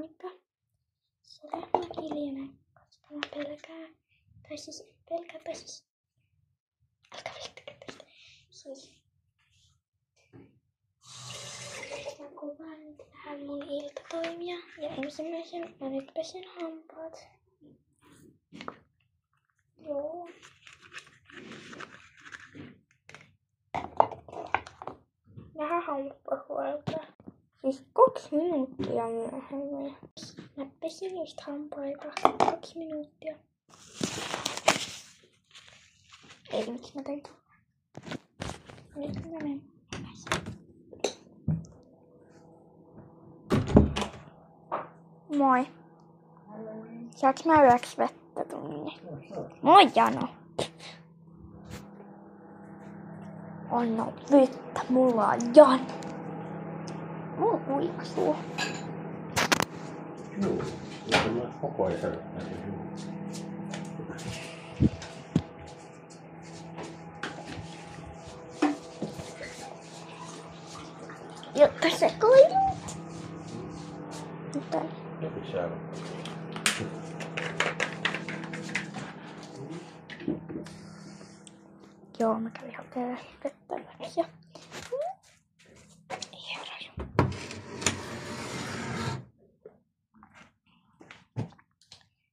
Moikka. Se lehmä on hiljainen, koska mä pelkään. Tai siis Alkaa välttäkää tästä. Siis. Mä kuvaan nyt vähän mun iltatoimia. Ja ensimmäisen mä nyt pesen hampaat. Joo. Vähän hamppahuolta. Siis 2 minuuttia myöhemmin. Mä pesin just hampaita 2 minuuttia. Ei, miksi mä tein tuolla? Nyt mä menen. Moi. Saaks mä yöksi vettä tunnin? Moi Jano. Anna vettä, mulla on Jano. Mulla on kuiva suu. Joo, se on koko ajan. Jotta se koilu. Mutta joo, mä kävin hakemaan vettä ja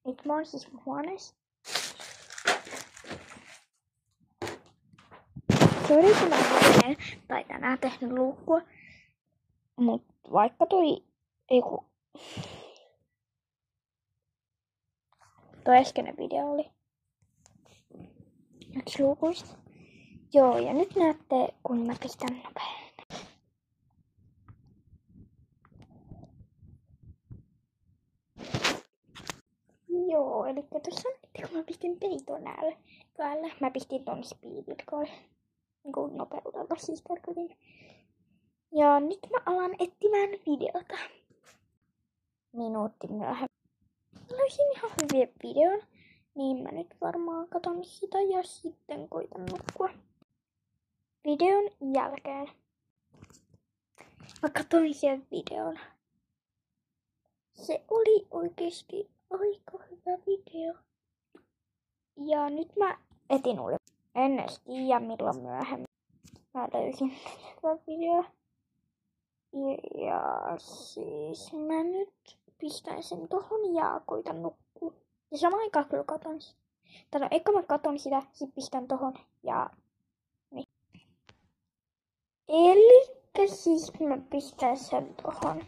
nyt mä oon siis mun huoneessa. Sori kun mä olen tai tänään tehnyt luukkua. Mut vaikka toi äskeinen video oli yksi luukuista. Joo, ja nyt näette, kun mä pistän nopeasti. Joo, eli tuossa kun mä pistin peiton päälle, mä pistin ton speedillä niin nopeudella siis tarkoitin. Ja nyt mä alan etsimään videota. Minuutti myöhemmin. Mä löysin ihan hyviä videon, niin mä nyt varmaan katon sitä ja sitten koitan nukkua. Videon jälkeen mä katsoin sen videon. Se oli oikeesti aika hyvä video. Ja nyt mä etin uuden. En edes tiedä milloin myöhemmin mä löysin tätä videoa. Ja siis mä nyt pistän sen tohon ja koitan nukkua. Ja samaan aikaan kyllä katon sitä. Tai eikö mä katon sitä, sit pistän tohon ja niin. Elikkä siis mä pistän sen tohon.